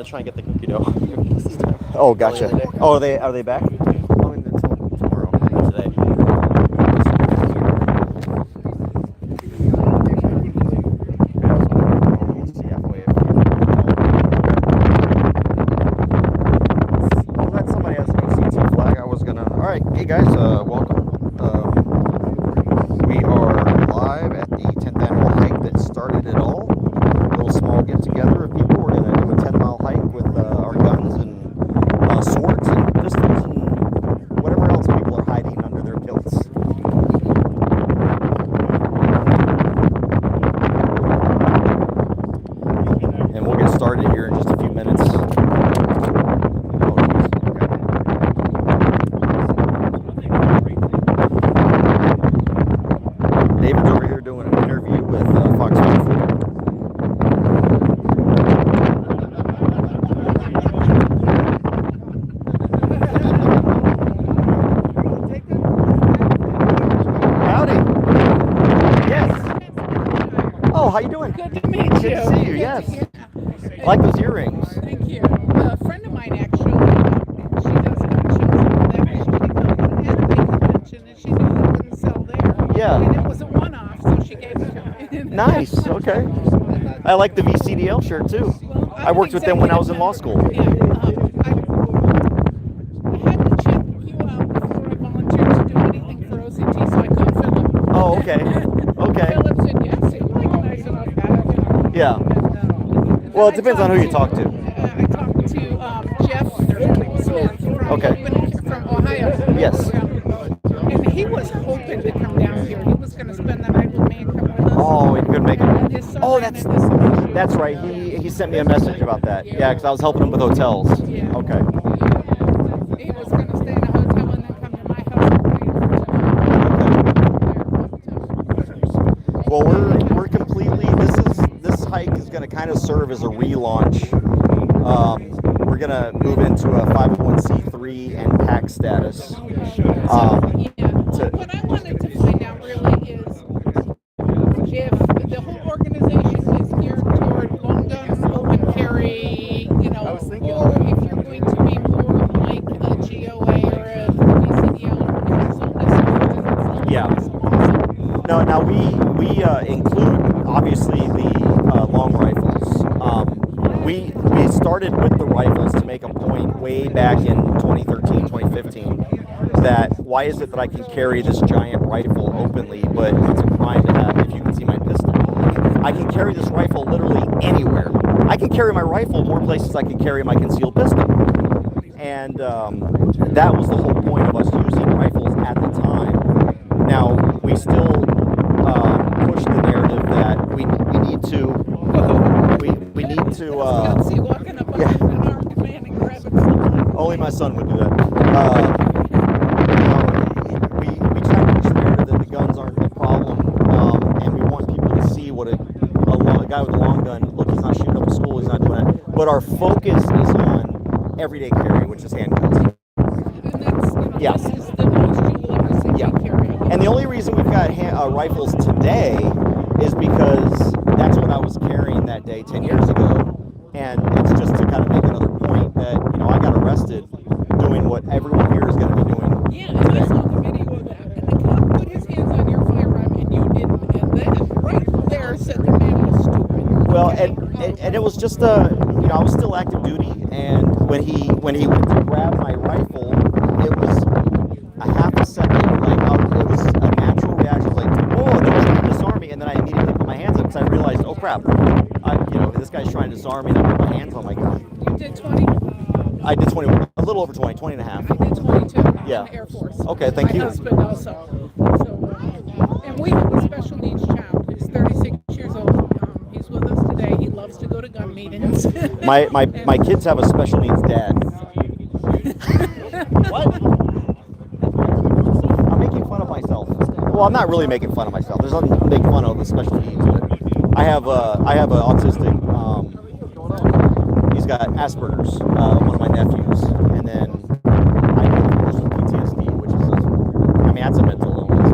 try and get the cookie dough. Oh, gotcha. Oh, are they back? Oh, and until tomorrow. Today. I'll let somebody else go CT flag. I was gonna. All right, hey guys, welcome. We are live at the 10th annual hike that started it all. A little small get together of people. We're gonna do a 10-mile hike with our guns and swords and pistols and whatever else people are hiding under their kilts. And we'll get started here in just a few minutes. David's over here doing an interview with Fox 24. Howdy. Yes. Oh, how you doing? Good to meet you. Good to see you. Yes. I like those earrings. Thank you. A friend of mine actually, she does gun shows and that she came out at an anime convention and she knew it wouldn't sell there. Yeah. And it was a one-off, so she gave it to me. Nice. Okay. I like the VCDL shirt too. Well, I worked with them when I was in law school. Yeah. I had to check you out before I volunteered to do anything for OCT, so I called Philip. Oh, okay. Okay. Philip said, yes, seemed like a nice enough bag. Yeah. And, Well, it depends on who you talk to. I talked to Jeff Smith from Ohio. Yes. And he was hoping to come down here. He was going to spend the night with me and come with us. Oh, he couldn't make And it. his son Oh, ran into some issue. That's right. He sent me a message about that. Yeah, because I was helping him with hotels. Yeah. Okay. He was going to stay in a hotel and then come to my house and play. Well, we're completely. This hike is going to kind of serve as a relaunch. We're going to move into a 501c3 and PAC status. What I wanted to find out really is if the whole organization is geared toward long guns, open carry, or if you're going to be more like a GOA or a VCDL. Yeah. No, now we include obviously the long rifles. We started with the rifles to make a point way back in 2013, 2015 that why is it that I can carry this giant rifle openly, but it's a crime to have if you can see my pistol. I can carry this rifle literally anywhere. I can carry my rifle more places I can carry my concealed pistol. And that was the whole point of us using rifles at the time. Now, we still push the narrative that we need to yeah. Only my son would do that. We try to push the narrative that the guns aren't the problem, and we want people to see what a guy with a long gun, look, he's not shooting up a school, he's not doing that. But our focus is on everyday carry, which is handguns. Yes. This is the most you will ever see me carry. And the only reason we've got rifles today is because that's what I was carrying that day 10 years ago. And it's just to kind of make another point that, I got arrested doing what everyone here is going to be doing. Yeah, and I saw the video of that. And the cop put his hands on your firearm and you didn't. And then right there said the man was stupid. Well, and it was just I was still active duty, and when he went to grab my rifle, it was a half a second, it was a natural reaction, like, oh, they're trying to disarm me, and then I immediately put my hands up because I realized, oh crap, this guy's trying to disarm me, and I put my hands on my gun. You did 20? I did 20, a little over 20 and a half. I did 22 Yeah. in the Air Force. Okay, thank you. My husband also. And we have a special needs child who's 36 years old. He's with us today. He loves to go to gun meetings. My kids have a special needs dad. What? I'm making fun of myself. Well, I'm not really making fun of myself. There's nothing to make fun of the special needs, but I have an autistic. He's got Asperger's. One of my nephews, and then I have PTSD, which is that's a mental illness.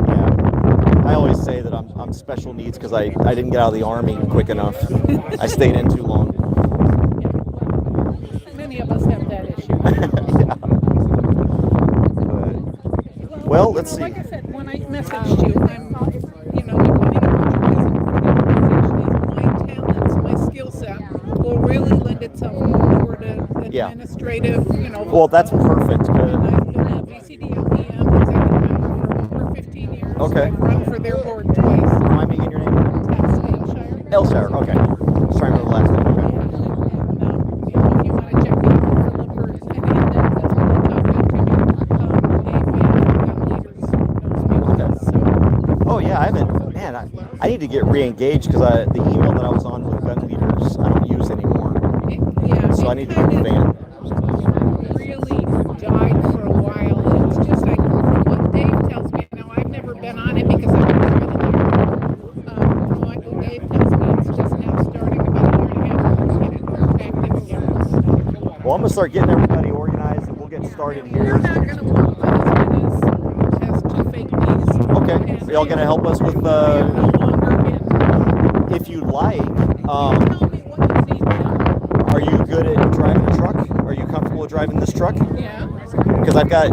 Yeah, I always say that I'm special needs because I didn't get out of the Army quick enough. I stayed in too long. Well, let's see. Like I said, when I messaged you, you know, depending on what your reason for the organization is, my talents, my skill set will really lend itself more toward an administrative, you know. Well, that's perfect. And I've been a VCDLEM executive member for over 15 years. Okay. I've run for their board twice. Remind me again your name? Elshire. Elshire, okay. Just trying to remember the last name. You know, if you want to check me out or look for any of that, that's what I'm talking to. So, Oh yeah, I haven't. Man, I need to get re-engaged because the email that I was on with gun leaders I don't use anymore. So I need to get the van. Really died for a while. It's just like from what Dave tells me. Now I've never been on it because I've never been there. From what Dave tells me, it's just now starting about a year and a half ago. Active again. Well, I'm gonna start getting everybody organized and we'll get started here. We're not going to work. My husband has 2 fake knees. Okay. Are y'all gonna help us with if you like? Tell me what you see now. Are you good at driving a truck? Are you comfortable with driving this truck? Yeah. Because I've got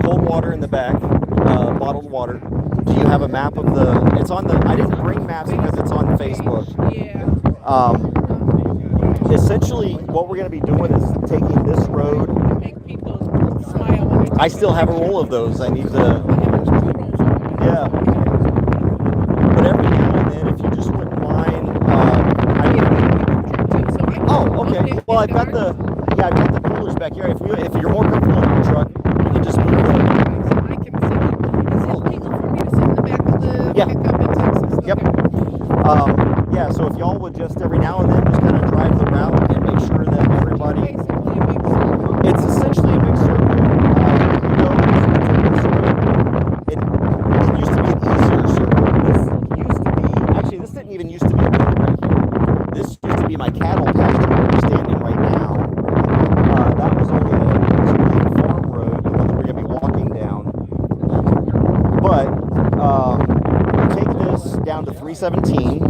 cold water in the back, bottled water. Do you have a map of the? It's on the. I didn't bring maps because it's on Facebook. Yeah. Essentially, what we're going to be doing is taking this road. Make people smile when they I still have a roll of those. I need to. Yeah. But every now and then, if you just wouldn't mind. Oh, okay. Well, I've got the. Yeah, I've got the coolers back here. If you're more comfortable in your truck, you can just move the. Yeah. Yep. Yeah, so if y'all would just every now and then just kind of drive the route and make sure that everybody. It's essentially a big circle. It used to be an easier circle. This used to be, actually, this didn't even used to be a road right here. This used to be my cattle pasture where we're standing right now. That was only a farm road, the one that we're going to be walking down. But, take this down to 317.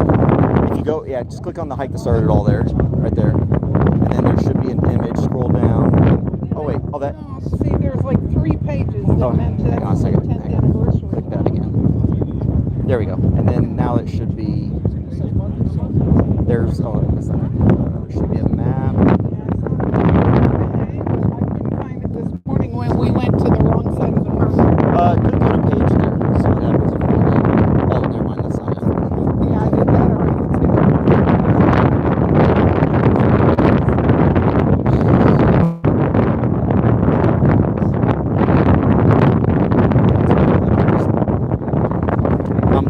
If you go, yeah, just click on the hike that started it all there, right there. And then there should be an image. Scroll down. Oh wait, all that. Oh, see, there's like 3 pages that mention hang on a second. 10th anniversary. Click that again. There we go. And then now it should be. There's that's not it. There should be a map. I couldn't find it this morning when we went to the wrong side of the park. Click on a page there. See what happens. Oh, never mind. That's not it. Yeah, I did that already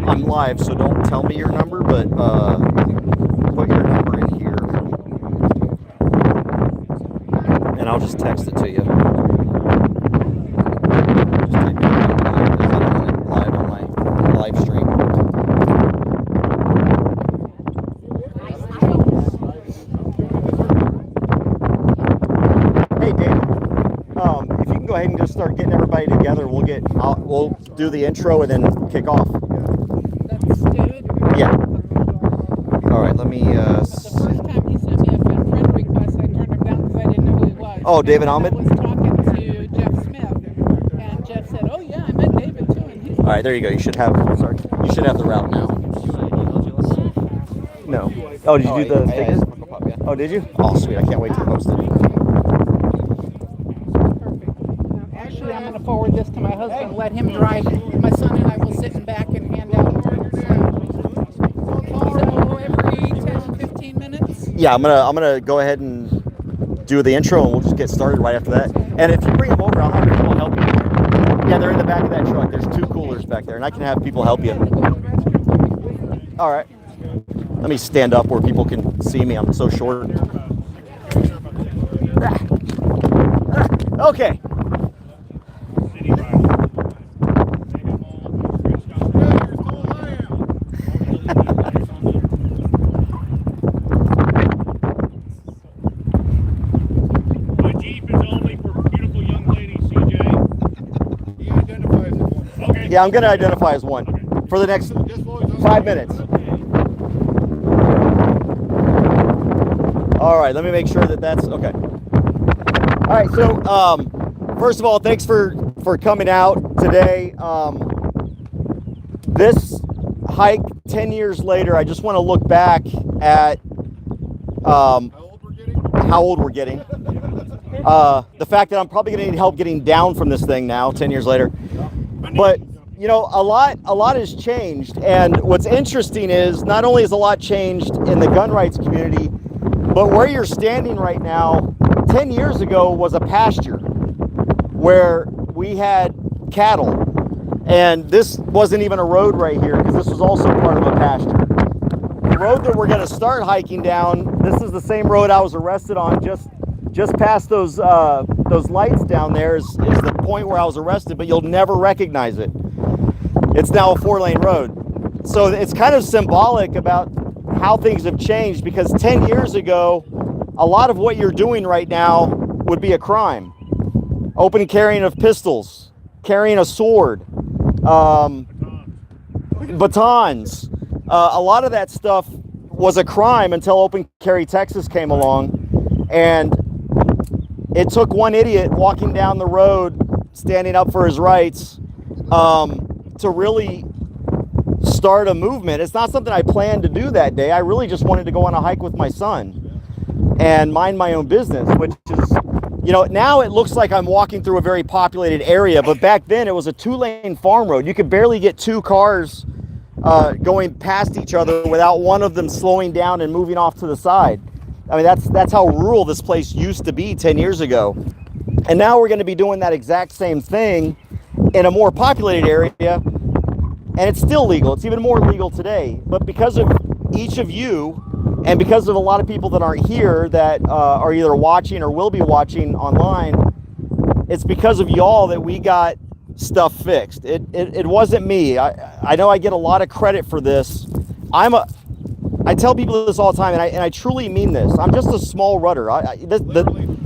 I'm live, so don't tell me your number, but put your number in here, and I'll just text it to you. Just type it in because I don't want it live on my live stream. Hey, Dave. If you can go ahead and just start getting everybody together, we'll do the intro and then kick off. Let's do it. Yeah. All right. Let me. The first time he sent me a friend request, I turned him down because I didn't know who he was. Oh, David Ahmed? I was talking to Jeff Smith, and Jeff said, "Oh yeah, I met David too." And he's All right. There you go. You should have. Sorry. You should have the route now. No. Oh, did you do the stickers? Oh, did you? Oh, sweet. I can't wait to post it. Actually, I'm going to forward this to my husband, let him drive. My son and I will sit in back and hand out. So every 10, 15 minutes? Yeah, I'm gonna go ahead and do the intro, and we'll just get started right after that. And if you bring them over, I'll have people help you. Yeah, they're in the back of that truck. There's 2 coolers back there, and I can have people help you. All right. Let me stand up where people can see me. I'm so short. Okay. My Jeep is only for beautiful young ladies, CJ. He identifies as one. Okay. Yeah, I'm going to identify as one for the next 5 minutes. All right, let me make sure that that's okay. All right, so first of all, thanks for coming out today. This hike 10 years later, I just want to look back at how old we're getting. The fact that I'm probably going to need help getting down from this thing now 10 years later. But you know, a lot has changed, and what's interesting is not only has a lot changed in the gun rights community, but where you're standing right now 10 years ago was a pasture where we had cattle, and this wasn't even a road right here because this was also part of a pasture. The road that we're going to start hiking down, this is the same road I was arrested on. Just past those lights down there is the point where I was arrested, but you'll never recognize it. It's now a 4-lane road. So it's kind of symbolic about how things have changed, because 10 years ago, a lot of what you're doing right now would be a crime. Open carrying of pistols, carrying a sword, batons. A lot of that stuff was a crime until Open Carry Texas came along, and it took one idiot walking down the road, standing up for his rights, to really start a movement. It's not something I planned to do that day. I really just wanted to go on a hike with my son and mind my own business, which is, you know, now it looks like I'm walking through a very populated area, but back then it was a 2-lane farm road. You could barely get 2 cars going past each other without one of them slowing down and moving off to the side. I mean, that's how rural this place used to be 10 years ago. And now we're going to be doing that exact same thing in a more populated area, and it's still legal. It's even more legal today. But because of each of you, and because of a lot of people that aren't here that are either watching or will be watching online, it's because of y'all that we got stuff fixed. It wasn't me. I know I get a lot of credit for this. I tell people this all the time, and I truly mean this. I'm just a small rudder.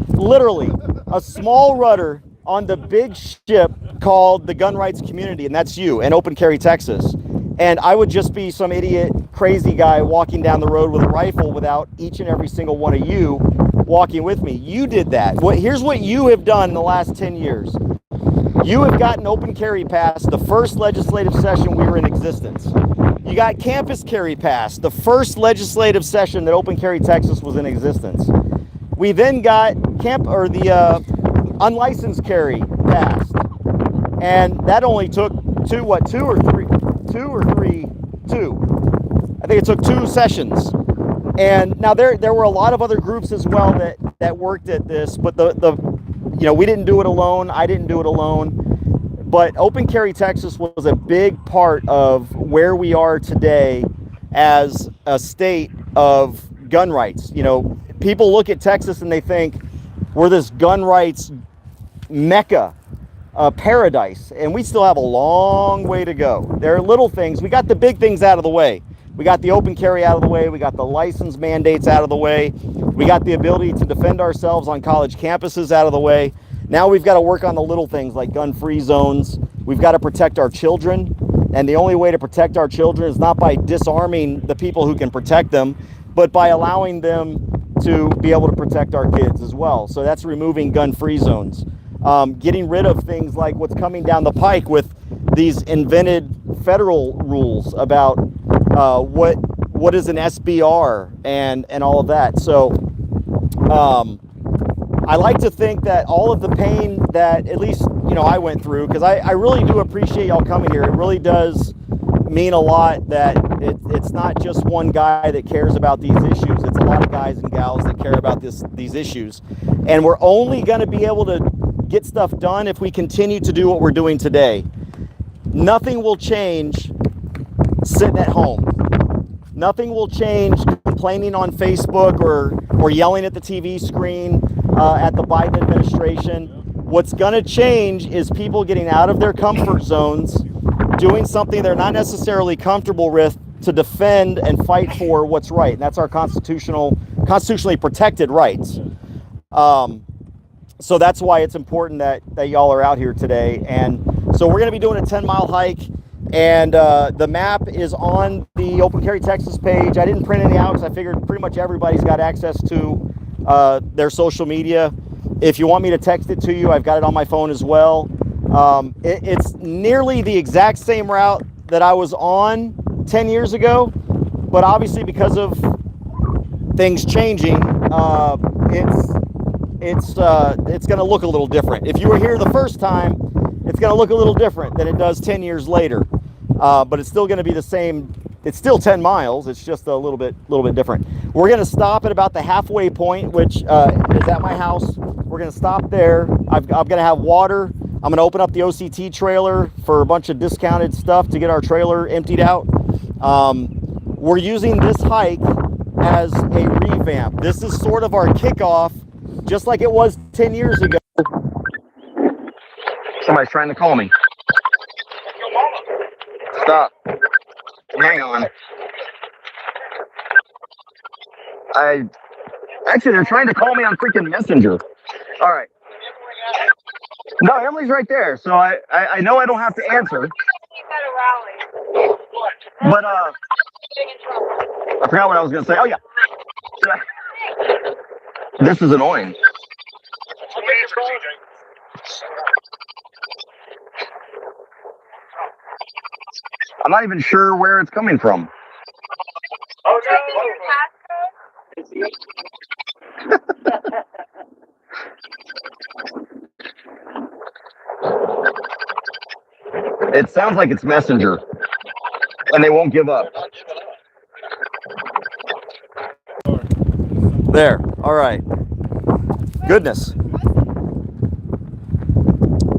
Literally a small rudder on the big ship called the gun rights community, and that's you, and Open Carry Texas. And I would just be some idiot, crazy guy walking down the road with a rifle without each and every single one of you walking with me. You did that. Here's what you have done in the last 10 years. You have gotten Open Carry passed the first legislative session we were in existence. You got campus carry passed the first legislative session that Open Carry Texas was in existence. We then got the unlicensed carry passed, and that only took two. I think it took 2 sessions. And now there were a lot of other groups as well that worked at this, but we didn't do it alone. I didn't do it alone. But Open Carry Texas was a big part of where we are today as a state of gun rights. You know, people look at Texas and they think we're this gun rights mecca, paradise, and we still have a long way to go. There are little things. We got the big things out of the way. We got the open carry out of the way. We got the license mandates out of the way. We got the ability to defend ourselves on college campuses out of the way. Now we've got to work on the little things like gun-free zones. We've got to protect our children. And the only way to protect our children is not by disarming the people who can protect them, but by allowing them to be able to protect our kids as well. So that's removing gun-free zones. Getting rid of things like what's coming down the pike with these invented federal rules about what is an SBR and all of that. So I like to think that all of the pain that at least I went through, because I really do appreciate y'all coming here. It really does mean a lot that it's not just one guy that cares about these issues. It's a lot of guys and gals that care about these issues. And we're only going to be able to get stuff done if we continue to do what we're doing today. Nothing will change sitting at home. Nothing will change complaining on Facebook or yelling at the TV screen at the Biden administration. What's going to change is people getting out of their comfort zones, doing something they're not necessarily comfortable with to defend and fight for what's right. And that's our constitutionally protected rights. So that's why it's important that y'all are out here today. And so we're going to be doing a 10-mile hike. And the map is on the Open Carry Texas page. I didn't print any out because I figured pretty much everybody's got access to their social media. If you want me to text it to you, I've got it on my phone as well. It's nearly the exact same route that I was on 10 years ago, but obviously because of things changing, it's going to look a little different. If you were here the first time, it's going to look a little different than it does 10 years later, but it's still going to be the same. It's still 10 miles. It's just a little bit different. We're going to stop at about the halfway point, which is at my house. We're going to stop there. I'm going to have water. I'm going to open up the OCT trailer for a bunch of discounted stuff to get our trailer emptied out. We're using this hike as a revamp. This is sort of our kickoff, just like it was 10 years ago. Somebody's trying to call me. Stop. Hang on. Actually, they're trying to call me on freaking Messenger. All right. No, Emily's right there, so I know I don't have to answer. But I forgot what I was gonna say. Oh yeah. This is annoying. I'm not even sure where it's coming from. Oh no. It sounds like it's Messenger, and they won't give up. There. All right. Goodness.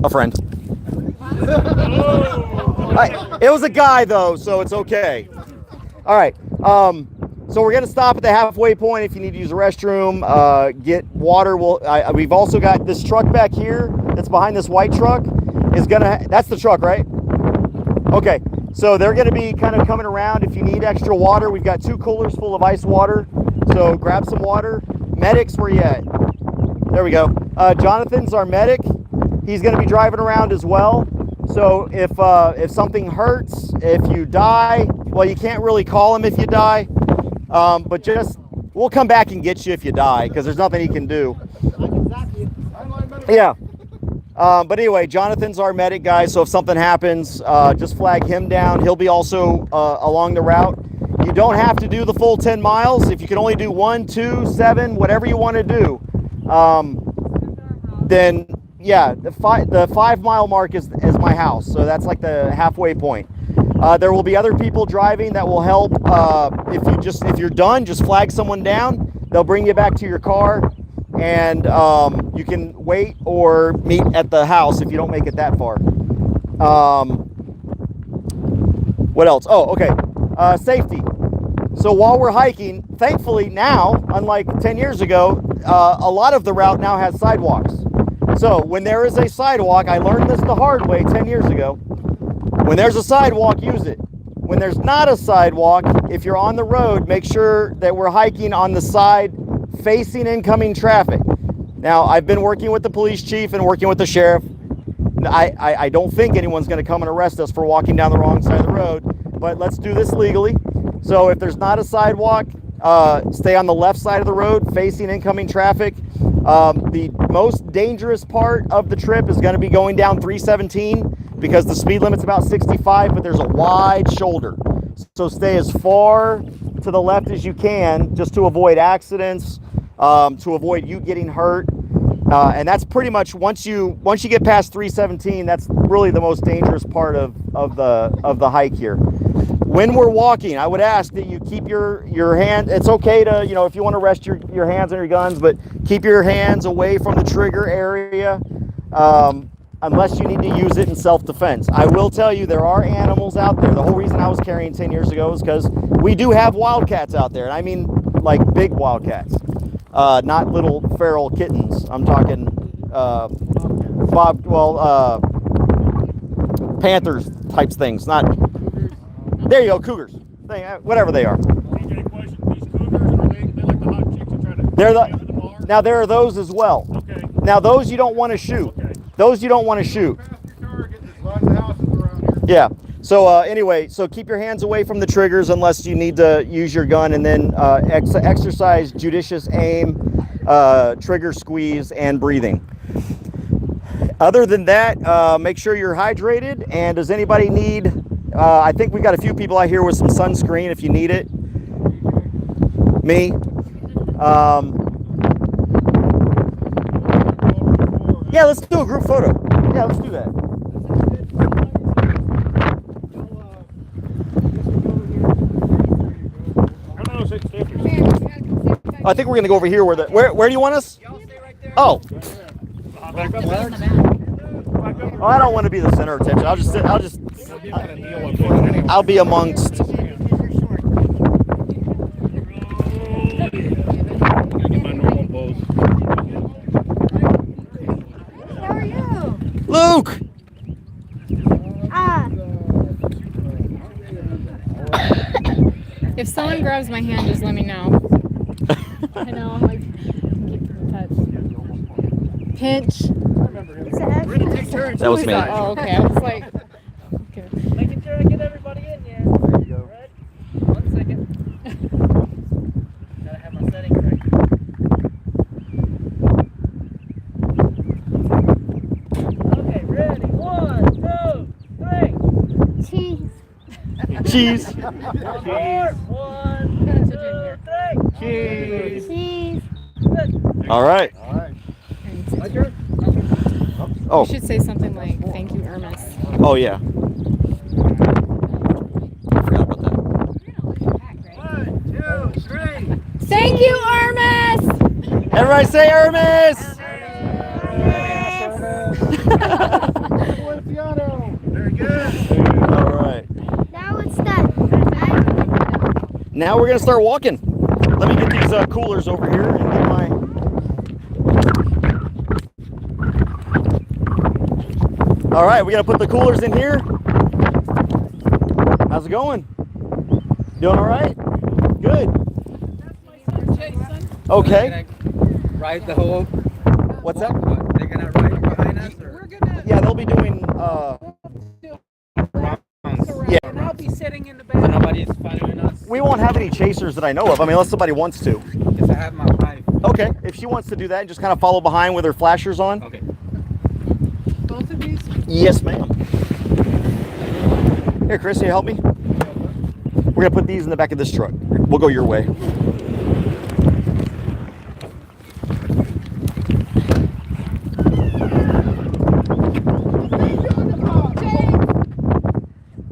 A friend. It was a guy though, so it's okay. All right. So we're gonna stop at the halfway point. If you need to use a restroom, get water. We've also got this truck back here that's behind this white truck. That's the truck, right? Okay. So they're gonna be kind of coming around if you need extra water. We've got 2 coolers full of ice water. So grab some water. Medics, where you at? There we go. Jonathan's our medic. He's gonna be driving around as well. So if something hurts, if you die, well, you can't really call him if you die, but we'll come back and get you if you die, because there's nothing he can do. Yeah. But anyway, Jonathan's our medic, guys, so if something happens, just flag him down. He'll be also along the route. You don't have to do the full 10 miles. If you can only do 1, 2, 7, whatever you want to do, then yeah, the 5 mile mark is my house, so that's like the halfway point. There will be other people driving that will help. If you're done, just flag someone down. They'll bring you back to your car, and you can wait or meet at the house if you don't make it that far. What else? Oh, okay. Safety. So while we're hiking, thankfully now, unlike 10 years ago, a lot of the route now has sidewalks. So when there is a sidewalk, I learned this the hard way 10 years ago. When there's a sidewalk, use it. When there's not a sidewalk, if you're on the road, make sure that we're hiking on the side facing incoming traffic. Now, I've been working with the police chief and working with the sheriff. I don't think anyone's going to come and arrest us for walking down the wrong side of the road, but let's do this legally. So if there's not a sidewalk, stay on the left side of the road facing incoming traffic. The most dangerous part of the trip is going to be going down 317 because the speed limit's about 65, but there's a wide shoulder. So stay as far to the left as you can just to avoid accidents, to avoid you getting hurt. And that's pretty much once you get past 317, that's really the most dangerous part of the hike here. When we're walking, I would ask that you keep your hand. It's okay to, if you want to rest your hands on your guns, but keep your hands away from the trigger area, unless you need to use it in self-defense. I will tell you, there are animals out there. The whole reason I was carrying 10 years ago is because we do have wildcats out there. And I mean, like big wildcats, not little feral kittens. I'm talking, panthers types things, not. There you go, cougars. Whatever they are. Okay, question. These cougars, are they like the hot chicks that try to get the bar? Now there are those as well. Okay. Now those you don't want to shoot. Okay. Those you don't want to shoot. Yeah. So anyway, so keep your hands away from the triggers unless you need to use your gun, and then exercise judicious aim, trigger squeeze, and breathing. Other than that, make sure you're hydrated. And does anybody need, I think we got a few people out here with some sunscreen if you need it. Me. Yeah, let's do a group photo. Yeah, let's do that. I think we're gonna go over here where where do you want us? Oh. Oh, I don't want to be the center of attention. I'll be amongst. How are you? Luke. If someone grabs my hand, just let me know. I know, I'm like, keep in touch. Pinch. That was me. Oh, okay. I was like, okay. Making sure I get everybody in here. There you go. Right? 1 second. Gotta have my settings right. Okay, ready? 1, 2, 3. Cheese. Cheese. 4, 1, 2, 3. Cheese. Cheese. All right. My turn? Oh. You should say something like, thank you, Hermes. Oh yeah. I forgot about that. 1, 2, 3. Thank you, Hermes! Everybody say Hermes. Very good. All right. Now it's done. Now we're gonna start walking. Let me get these coolers over here and get my. All right, we gotta put the coolers in here. How's it going? Doing all right? Good. Jason. Okay. Ride the whole. What's that? They're gonna ride behind us, or We're gonna Yeah, they'll be doing. Yeah. and I'll be sitting in the so back. nobody's following us. We won't have any chasers that I know of. I mean, unless somebody wants to. Because I have my wife. Okay. If she wants to do that, and just kind of follow behind with her flashers on. Okay. Both of these. Yes, ma'am. Here, Chris, can you help me? We're gonna put these in the back of this truck. We'll go your way.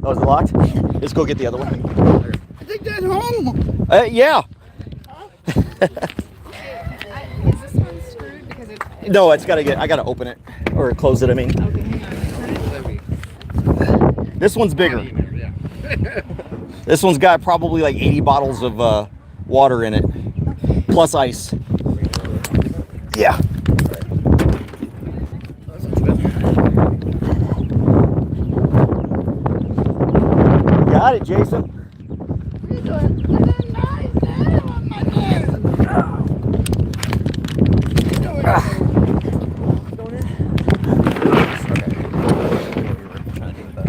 Oh, is it locked? Let's go get the other one. I think that's home. Yeah. Is this one screwed? Because it's No, I gotta open it or close it. I mean, okay, hang on. this one's bigger. This one's got probably like 80 bottles of water in it, plus ice. Yeah. Got it, Jason.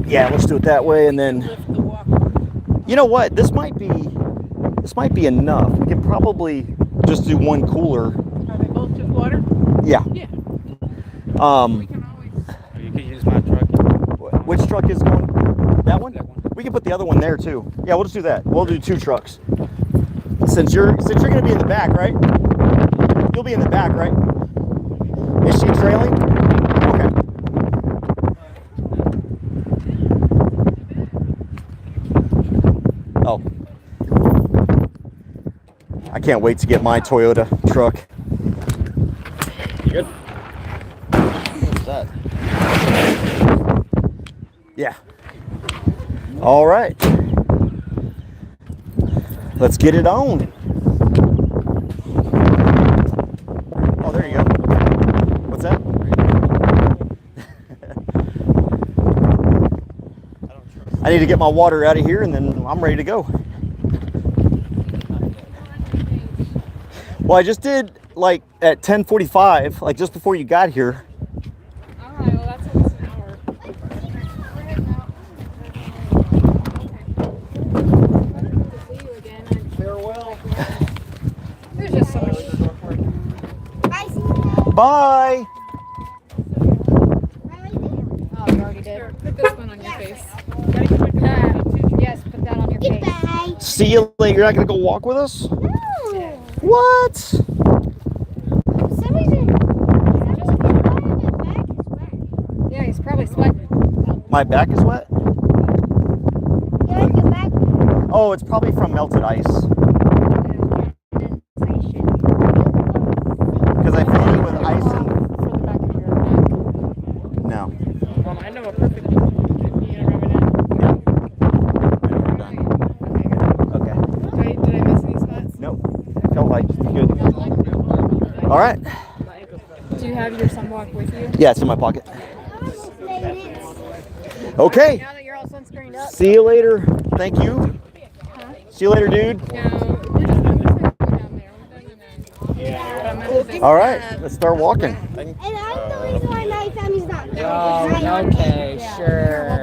Yeah, let's do it that way, and then. You know what? This might be enough. We could probably just do one cooler. Are they both just water? Yeah. Yeah. We can always. You can use my truck. Which truck is going? That one? That one. We can put the other one there too. Yeah, we'll just do that. We'll do 2 trucks. Since you're gonna be in the back, right? You'll be in the back, right? Is she trailing? Okay. Oh. I can't wait to get my Toyota truck. Good. What's that? Yeah. All right. Let's get it on. Oh, there you go. What's that? I need to get my water out of here and then I'm ready to go. Well, I just did like at 10:45, like just before you got here. All right, well, that's almost an hour. We're heading out. Okay. See you again. Farewell. There's just so much. Bye. face. Yes, put that on your face. Goodbye. See you later. You're not gonna go walk with us? No. What? Somebody's in. Yeah, he's probably sweating. My back is wet? Yeah, your back. Oh, it's probably from melted ice. Because I filled it with ice and. For the back of your neck. No. I know a perfect. Okay. Did I miss any spots? Nope. Felt like good. All right. Do you have your sunblock with you? Yeah, it's in my pocket. Okay. Now that you're all sunscreened up. See you later. Thank you. See you later, dude. No, we're just gonna go down there. We're done tonight. All right. Let's start walking. And I'm the reason why my family's not. Oh, okay, sure.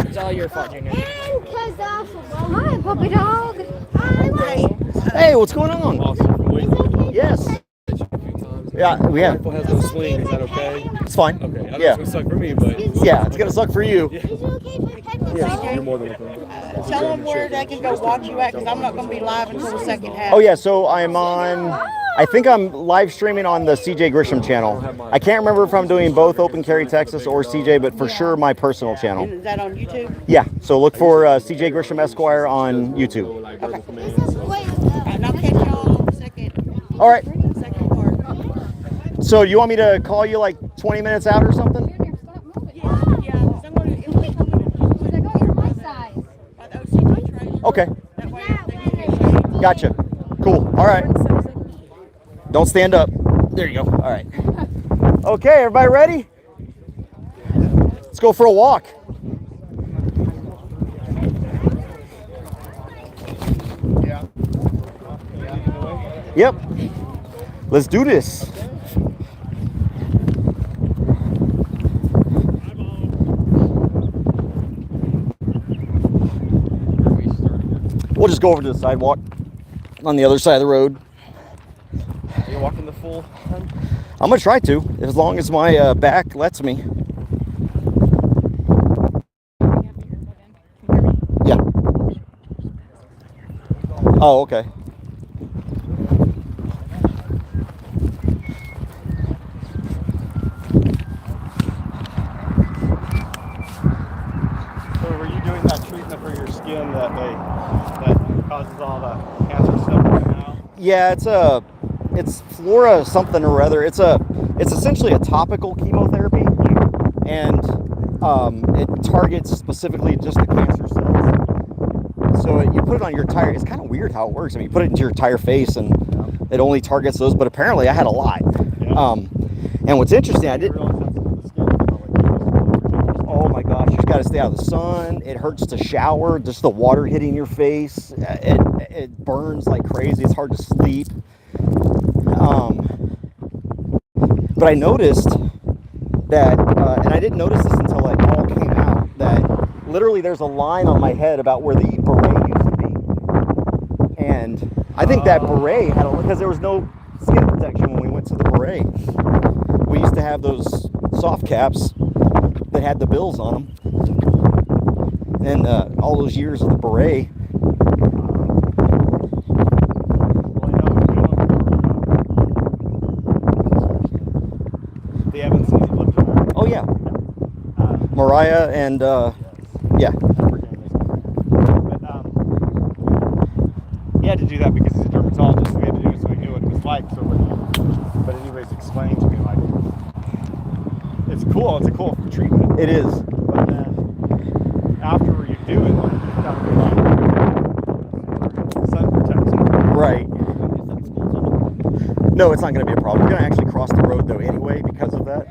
It's all your fault, Junior. And because hi, puppy dog. Hi, what? Hey, what's going on? It's okay. Yes. Yeah, we have. Has no swing. Is that okay? It's fine. Okay. I know Yeah. it's gonna suck for me, but Yeah, it's gonna suck for you. Is it okay if I pet the dog? you're more than welcome. Tell them where they can go watch you at, because I'm not going to be live until the second half. Oh yeah, so I'm on. I think I'm live streaming on the CJ Grisham channel. I can't remember if I'm doing both Open Carry Texas or CJ, but for sure my personal channel. Is that on YouTube? Yeah, so look for CJ Grisham Esquire on YouTube. Wait, And I'll catch y'all on the second All right. part. So you want me to call you like 20 minutes out or something? Junior, stop moving. Yeah, 'cause I'm going to, it'll be coming Because I go, you're my size. by the OCG train. Okay, That way they can get you. gotcha. Cool. All right. Don't stand up. There you go. All right. Okay, everybody ready? Let's go for a walk. Yep. Let's do this. We'll just go over to the sidewalk on the other side of the road. You're walking the full time? I'm gonna try to, as long as my back lets me. Yeah. Oh, okay. So were you doing that treatment for your skin that causes all the cancer stuff right now? Yeah, it's Flora something or other. It's essentially a topical chemotherapy, and it targets specifically just the cancer cells. So you put it on your entire. It's kind of weird how it works. I mean, you put it into your entire face, and it only targets those. But apparently, I had a lot. Yeah. And what's interesting, I did. Real sensitive to the skin, you know, like Oh my gosh, you just got to stay out of the sun. It hurts to shower, just the water hitting your face. It burns like crazy. It's hard to sleep. But I noticed that, and I didn't notice this until it all came out, that literally there's a line on my head about where the beret used to be. And I think that beret had because there was no skin protection when we went to the beret. We used to have those soft caps that had the bills on them, and all those years of the beret. the Evansons that lived in there. Oh yeah, Mariah and yeah. But he had to do that because he's a dermatologist. We had to do it so we knew what it was like. So, but anyways, explained to me like it's cool. It's a cool treatment. It is. But then after you do it, like, you gotta be like sun protection. Right. No, it's not going to be a problem. We're going to actually cross the road though anyway because of that.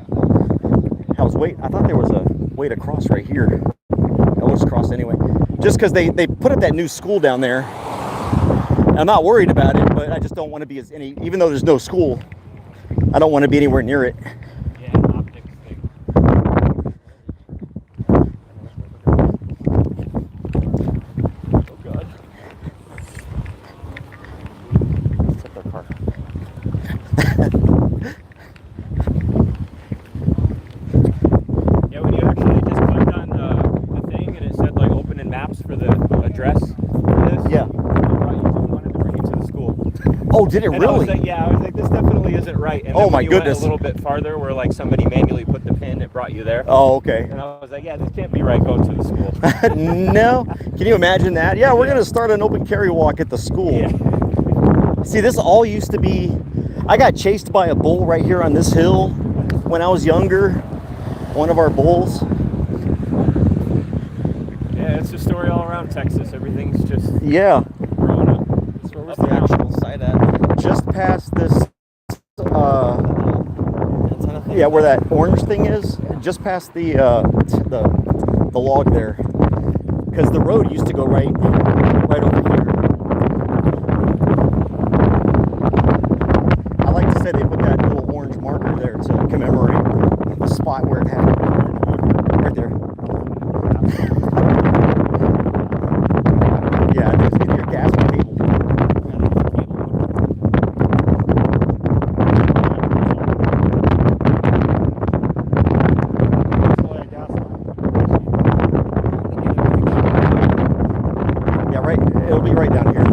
I thought there was a way to cross right here. I'll just cross anyway. Just because they put up that new school down there. I'm not worried about it, but I just don't want to be even though there's no school, I don't want to be anywhere near it. Yeah, optics thing. Oh god. Let's hit their car. Yeah, when you actually just click on maps for the address for this. Yeah. Wanted to bring you to the school. Oh, did it And I was really? like, yeah, I was like, this definitely isn't right. And Oh, then my when you goodness. went a little bit farther, where like somebody manually put the pin, it brought you there. Oh, okay. And I was like, yeah, this can't be right going to the school. No. Can you imagine that? Yeah, we're gonna start an open carry walk at the school. Yeah. See, this all used to be. I got chased by a bull right here on this hill when I was younger. One of our bulls. Yeah, it's a story all around Texas. Everything's just Yeah. growing up. Where was the actual site at? Just past this. Antenna thing? Yeah, where that orange thing is. Just past the log there. Because the road used to go right over here. I like to say they put that little orange marker there to commemorate the spot where it happened. Right there. Yeah, it's your gas cable. Yeah, right. It'll be right down here.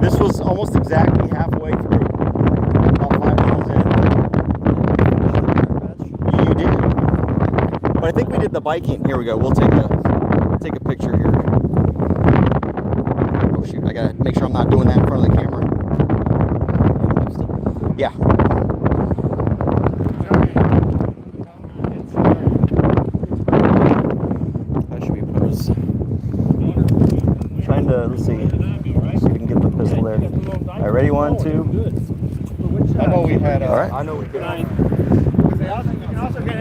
This was almost exactly halfway through. About 5 miles in. You did. But I think we did the biking. Here we go. We'll take a picture here. Oh shoot, I gotta make sure I'm not doing that in front of the camera. Yeah. How should we pose? Trying to, let's see. See if we can get the pistol there. All right, ready? 1, 2. I know we had. All right. I know we did.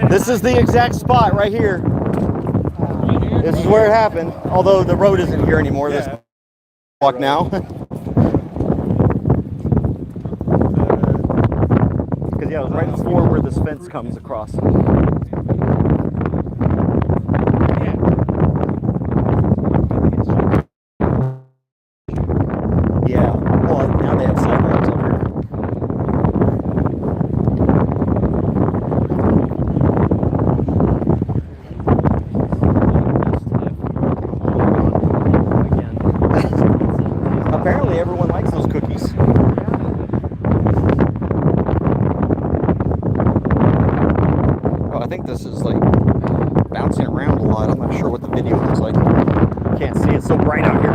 This is the exact spot right here. This is where it happened. Although the road isn't here anymore. This walk now. Because yeah, it was right before where this fence comes across. Yeah. Well, now they have sidewalks up here. Apparently everyone likes those cookies. Oh, I think this is like bouncing around a lot. I'm not sure what the video looks like. Can't see, it's so bright out here.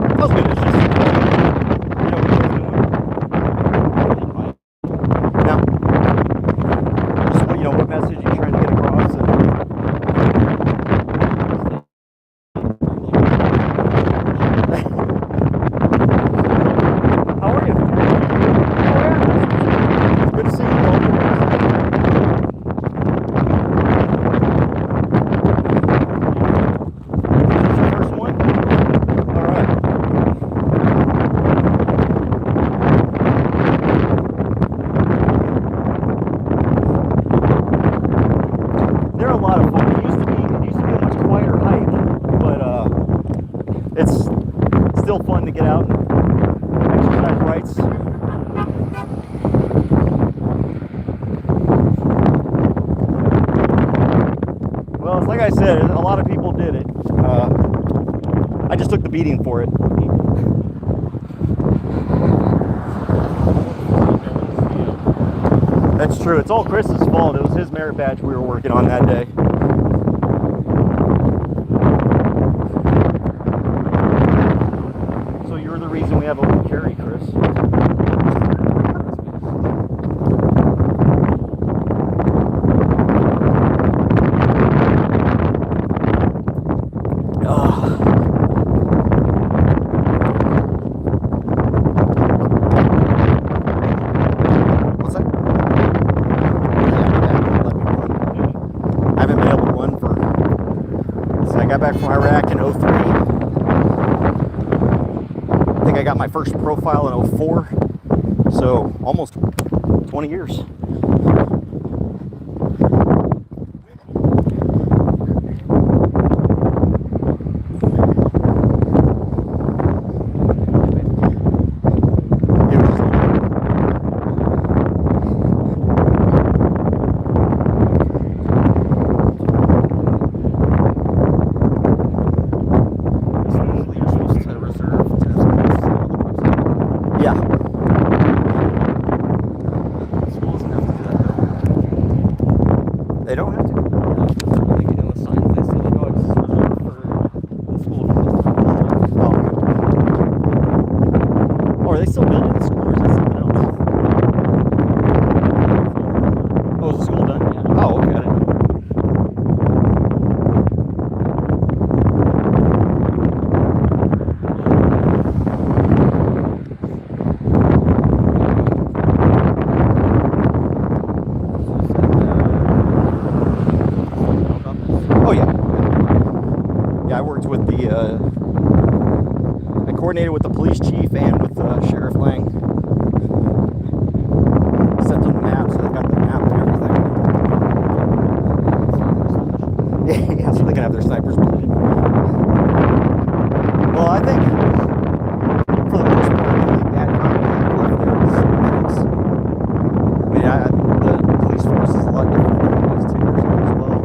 That was good. It's just, you know, now, just, you know, what message you're trying to get across. How are you? Good to see you. First one? All right. They're a lot of fun. It used to be a much quieter hike, but it's still fun to get out and exercise rights. Well, it's like I said, a lot of people did it. I just took the beating for it. That's true. It's all Chris's fault. It was his merit badge we were working on that day. So you're the reason we have open carry, Chris. What's that? Yeah, let me run. I haven't been able to run for. So I got back from Iraq in 03. I got my first profile in 04, so almost 20 years. They don't have to. Oh, are they still building the school or is that something else? Oh, is the school done? Yeah. Oh, okay. I didn't know. Oh, yeah. Yeah, I worked with the, I coordinated with the police chief and with Sheriff Lang. Sent them the map, so they got the map and everything. Yeah, so they can have their snipers planted. Well, I think, for the most part, the only bad contact left there is medics. I mean, the police force is a lot different than it was 10 years ago as well.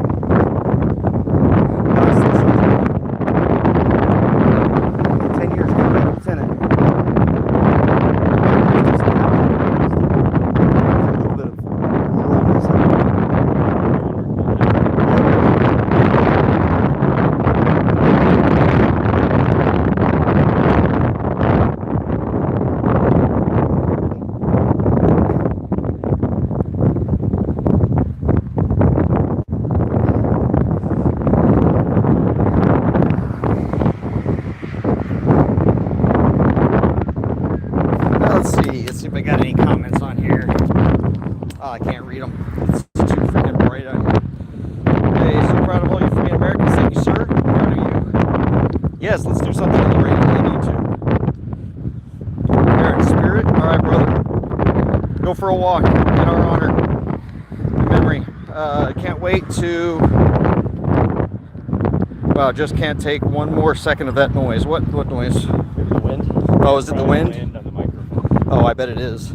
Let's see if I got any comments on here. Oh, I can't read them. It's too freaking bright out here. Hey, so proud of all you freaking Americans. Thank you, sir. Proud of you. Yes, let's do something in the rain. I need to. There in spirit. All right, brother. Go for a walk in our honor. In memory. Can't wait to. Wow, just can't take one more second of that noise. What noise? Maybe the wind. Oh, is it the wind? On the microphone. Oh, I bet it is.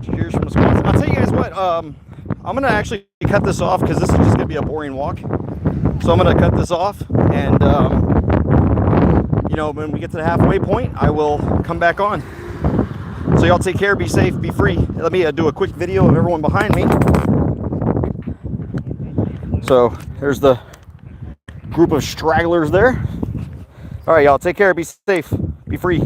Cheers from Wisconsin. I'll tell you guys what, I'm going to actually cut this off because this is just going to be a boring walk. So I'm going to cut this off and, you know, when we get to the halfway point, I will come back on. So y'all take care, be safe, be free. Let me do a quick video of everyone behind me. So there's the group of stragglers there. All right, y'all take care, be safe, be free.